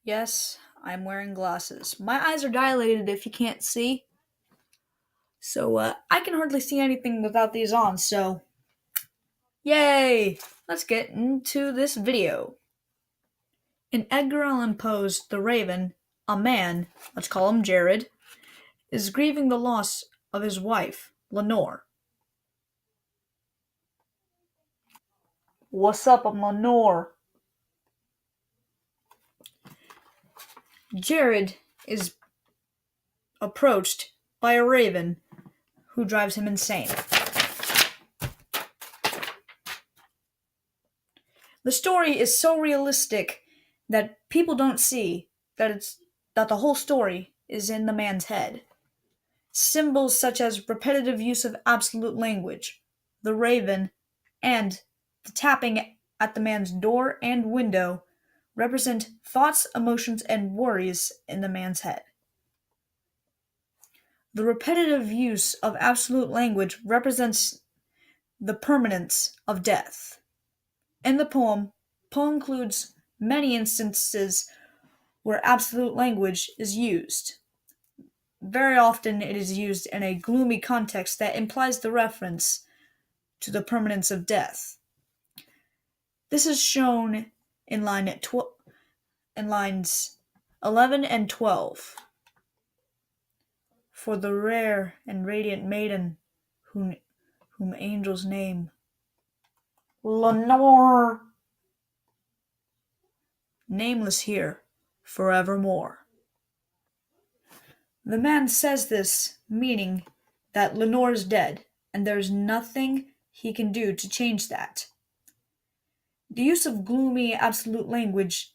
Yes, I'm wearing glasses. My eyes are dilated if you can't see. I can hardly see anything without these on, so yay! Let's get into this video. In Edgar Allan Poe's The Raven, a man, let's call him Jared, is grieving the loss of his wife, Lenore. What's up, I'm Lenore. Jared is approached by a raven who drives him insane. The story is so realistic that people don't see that the whole story is in the man's head. Symbols such as repetitive use of absolute language, the raven, and the tapping at the man's door and window represent thoughts, emotions, and worries in the man's head. The repetitive use of absolute language represents the permanence of death. In the poem includes many instances where absolute language is used. Very often it is used in a gloomy context that implies the reference to the permanence of death. This is shown in in lines 11 and 12. For the rare and radiant maiden whom angels name Lenore, nameless here forevermore. The man says this, meaning that Lenore is dead, and there is nothing he can do to change that. The use of gloomy absolute language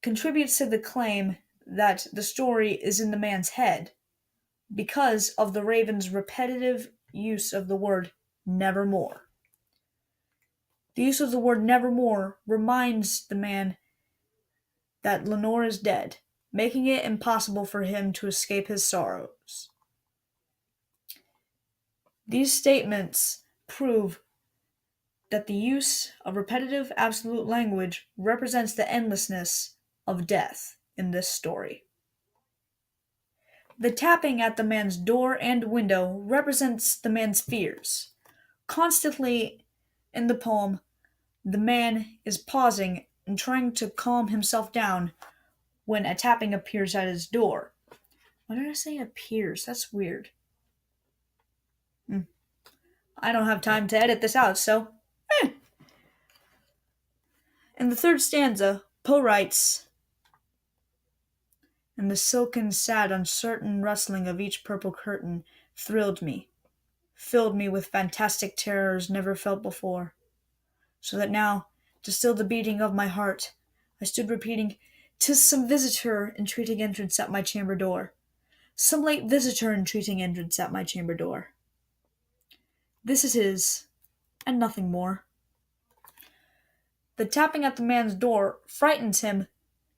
contributes to the claim that the story is in the man's head because of the raven's repetitive use of the word nevermore. The use of the word nevermore reminds the man that Lenore is dead, making it impossible for him to escape his sorrows. These statements prove that the use of repetitive absolute language represents the endlessness of death in this story. The tapping at the man's door and window represents the man's fears. Constantly in the poem, the man is pausing and trying to calm himself down when a tapping appears at his door. Why did I say appears? That's weird. I don't have time to edit this out, so. In the third stanza, Poe writes, "And the silken, sad, uncertain rustling of each purple curtain thrilled me, filled me with fantastic terrors never felt before, so that now, to still the beating of my heart, I stood repeating, 'Tis some visitor entreating entrance at my chamber door, some late visitor entreating entrance at my chamber door.' This is his, and nothing more." The tapping at the man's door frightens him,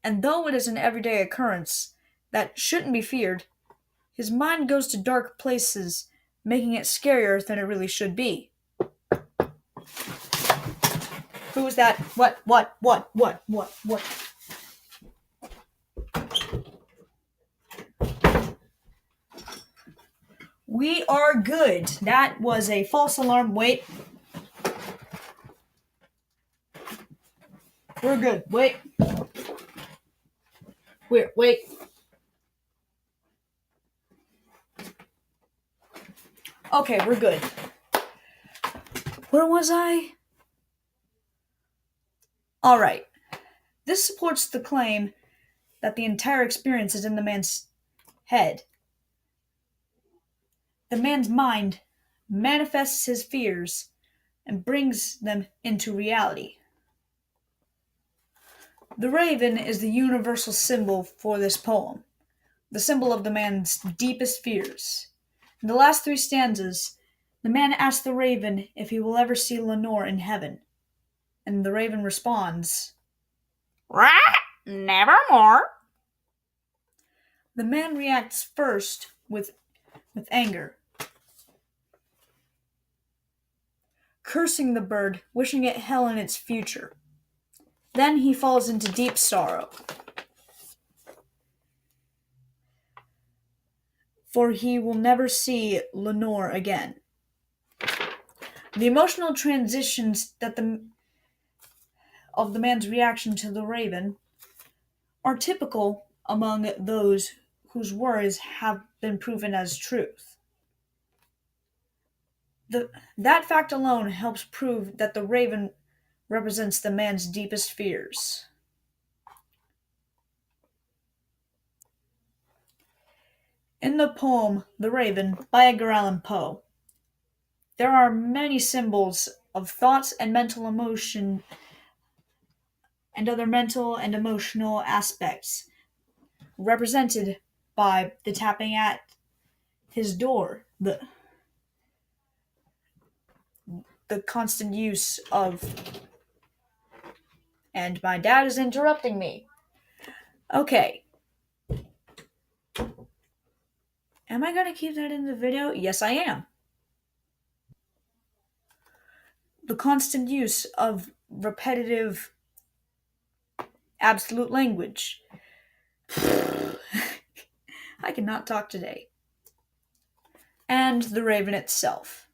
and though it is an everyday occurrence that shouldn't be feared, his mind goes to dark places, making it scarier than it really should be. Who is that? What? We are good. That was a false alarm. Wait. We're good. Wait. Wait. Okay, we're good. Where was I? Alright. This supports the claim that the entire experience is in the man's head. The man's mind manifests his fears and brings them into reality. The raven is the universal symbol for this poem, the symbol of the man's deepest fears. In the last three stanzas, the man asks the raven if he will ever see Lenore in heaven, and the raven responds, Nevermore. The man reacts first with anger, cursing the bird, wishing it hell in its future. Then he falls into deep sorrow. for he will never see Lenore again. The emotional transitions of the man's reaction to the raven are typical among those whose words have been proven as truth. That fact alone helps prove that the raven represents the man's deepest fears. In the poem The Raven by Edgar Allan Poe, there are many symbols of thoughts and mental emotion and other mental and emotional aspects represented by the tapping at his door, the constant use of. And my dad is interrupting me. Okay. Am I gonna keep that in the video? Yes, I am. The constant use of repetitive absolute language. I cannot talk today. And the raven itself.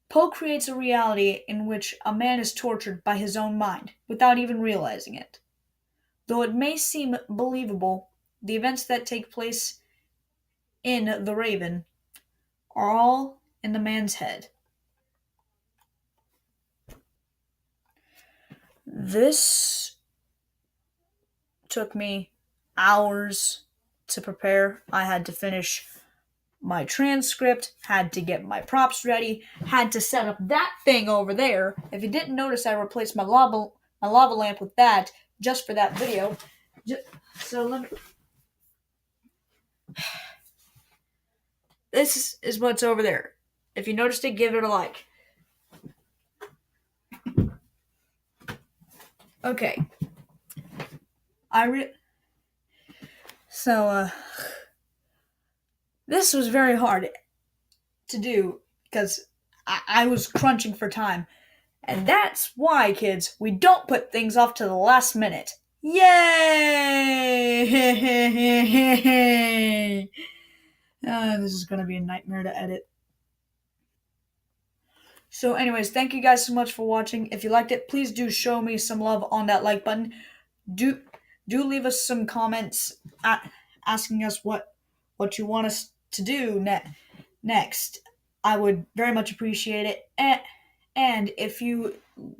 Poe creates a reality in which a man is tortured by his own mind without even realizing it. Though it may seem believable, the events that take place in The Raven are all in the man's head. This took me hours to prepare. I had to finish my transcript, had to get my props ready, had to set up that thing over there. If you didn't notice, I replaced my lava lamp with that just for that video. So let me. This is what's over there. If you noticed it, give it a like. Okay. This was very hard to do because I was crunching for time. And that's why, kids, we don't put things off to the last minute. Yay! This is going to be a nightmare to edit. So anyways, thank you guys so much for watching. If you liked it, please do show me some love on that like button. Do leave us some comments asking us what you want us to do next. I would very much appreciate it. And if you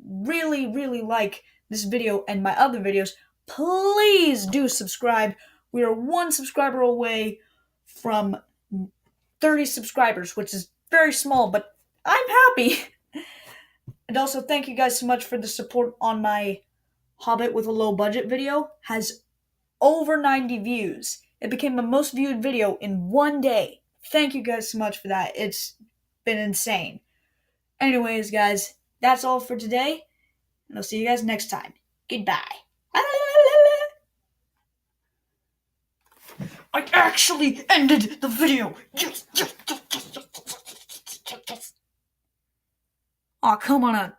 really, really like this video and my other videos, please do subscribe. We are 1 subscriber away from 30 subscribers, which is very small, but I'm happy. And also, thank you guys so much for the support on my Hobbit with a low budget video. Has over 90 views. It became the most viewed video in 1 day. Thank you guys so much for that. It's been insane. Anyways, guys, that's all for today, and I'll see you guys next time. Goodbye. I actually ended the video. Yes. Aw, come on.